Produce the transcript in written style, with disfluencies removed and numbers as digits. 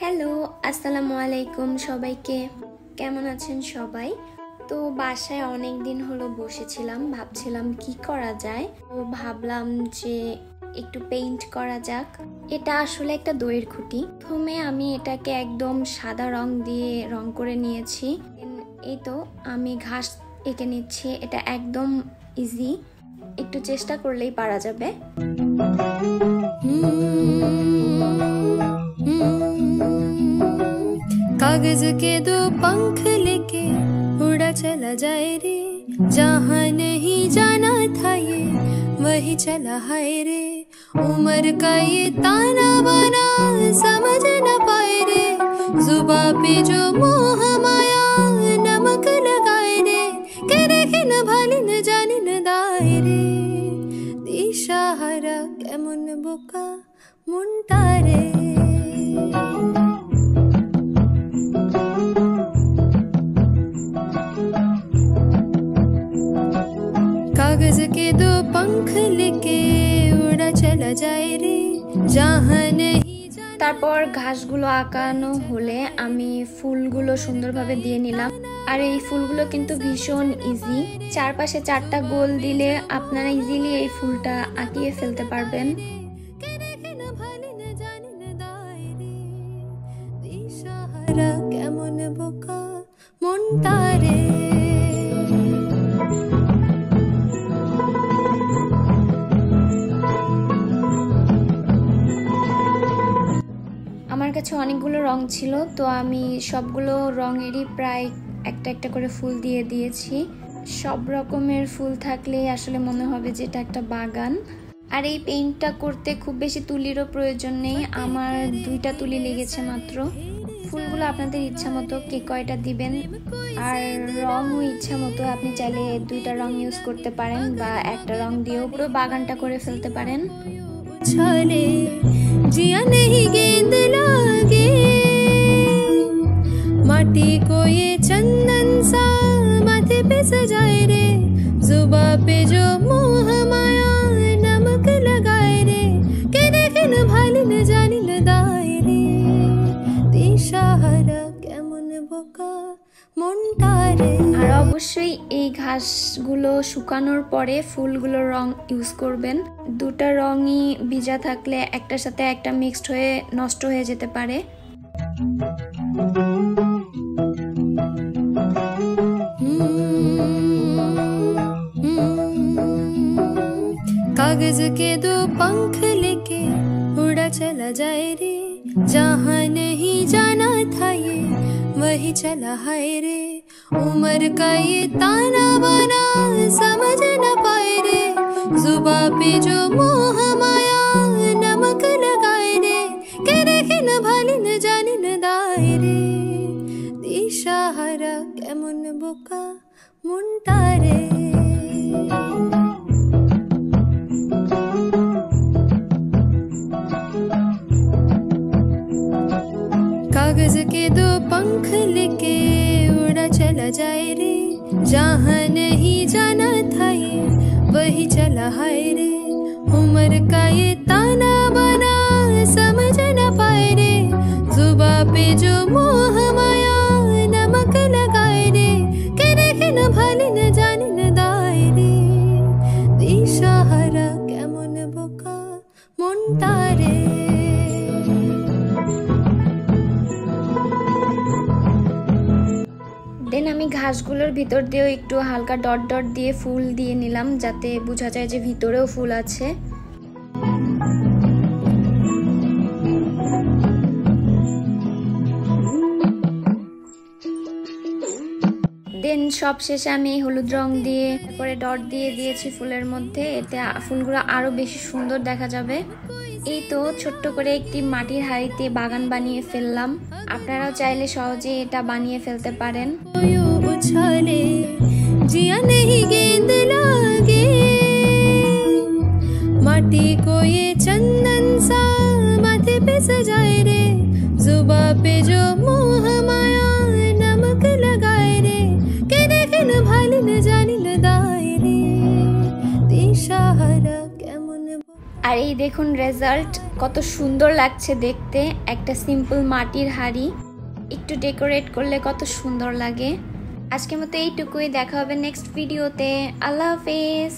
Hello, আসসালামু আলাইকুম সবাইকে। কেমন আছেন সবাই? তো বাসায় অনেক দিন হলো বসেছিলাম, ভাবছিলাম কি করা যায়। তো ভাবলাম যে একটু পেইন্ট করা যাক। এটা আসলে একটা দইয়ের খুঁটি। প্রথমে আমি এটাকে একদম সাদা রং দিয়ে রং করে নিয়েছি। এই তো আমি ঘাস এঁকে নিচ্ছি। এটা একদম ইজি, একটু চেষ্টা করলেই পারা যাবে। कागज के दो पंख लेके उड़ा चला जाए रे, जहाँ नहीं जाना था ये वही चला है रे। उम्र का ये ताना बाना समझ न पाए रे, जुबा पे जो मोह माया नमक लगाए रे। के देखे न भाली न जानी न दाए रे, दिशाहारा केमन बोका मुंटा रे। कागज के दो पंख लेके उड़ा चला जाए रे, जहाँ नहीं। তারপর ঘাসগুলো আঁকানো হলে আমি ফুলগুলো সুন্দরভাবে দিয়ে নিলাম। আর এই ফুলগুলো কিন্তু ভীষণ ইজি। চারপাশে 4টা গোল দিলে আপনারা ইজিলি এই ফুলটা আঁকিয়ে ফেলতে পারবেন। কেমন বোকা মনটা রে। আমার কাছে অনেকগুলো রং ছিল, তো আমি সবগুলো রঙেরই প্রায় একটা একটা করে ফুল দিয়ে দিয়েছি। সব রকমের ফুল থাকলে আসলে মনে হবে যে এটা একটা বাগান। আর এই পেইন্টটা করতে খুব বেশি তুলিরও প্রয়োজন নেই, আমার 2টা তুলি লেগেছে মাত্র। ফুলগুলো আপনাদের ইচ্ছা মতো কে কয়টা দিবেন, আর রঙও ইচ্ছা মতো আপনি চাইলে 2টা রং ইউজ করতে পারেন বা একটা রং দিয়েও পুরো বাগানটা করে ফেলতে পারেন। छले जिया नहीं गेंद लागे, माटी को ये चंदन सा माथे पे सजाए रे, जुबा पे जो मोह माया नमक लगाए रे। के देखे न भाली न जानी न दाए रे, दिशाहारा केमन बोका মনটা রে। আর অবশ্যই এই ঘাসগুলো শুকানোর পরে ফুলগুলোর রং ইউজ করবেন। 2টা রঙই ভিজা থাকলে একটার সাথে একটা মিক্সড হয়ে নষ্ট হয়ে যেতে পারে। कागज के दो पंख लेके उड़ा चला जाए रे, जहाँ नहीं जाना था ये वही चला है रे। उम्र का ये ताना बाना समझ न पाए रे, जुबा पे जो मोह माया नमक लगाए रे। के देखे न भाली न जानी न दाए रे, दिशाहारा केमन बोका मुंटा रे। कागज के दो पंख लेके उड़ा चला जाए रे, जहाँ नहीं जाना था ये वही चला है रे। उम्र का ये ताना बाना समझ न पाए रे, जुबा पे जो मोह माया नमक लगाए रे। के देखे न भाली न जानी न दाए रे, दिशाहारा केमन बोका मुंटा रे। দেন আমি ঘাসগুলোর ভিতর দিয়েও একটু হালকা ডট ডট দিয়ে ফুল দিয়ে নিলাম, যাতে বোঝা যায় যে ভিতরেও ফুল আছে। দেন সব শেষে আমি হলুদ রং দিয়ে তারপরে ডট দিয়ে দিয়েছি ফুলের মধ্যে, এতে ফুলগুলো আরো বেশি সুন্দর দেখা যাবে। এই তো ছোট্ট করে একটি মাটির হাঁড়িতে বাগান বানিয়ে ফেললাম। আপনারাও চাইলে সহজে এটা বানিয়ে ফেলতে পারেন। उछाले जिया नहीं गेंद लागे, माटी को ये चंदन सा माथे पे सजाए रे, जुबा पे जो मोह माया नमक लगाए रे। के देखे न भाली न जानी न दाए रे, दिशाहारा केमन। আর এই দেখুন রেজাল্ট, কত সুন্দর লাগছে দেখতে। একটা সিম্পল মাটির হাঁড়ি একটু ডেকোরেট করলে কত সুন্দর লাগে। আজকের মতো এইটুকুই, দেখা হবে নেক্সট ভিডিওতে। আল্লাহ হাফেজ।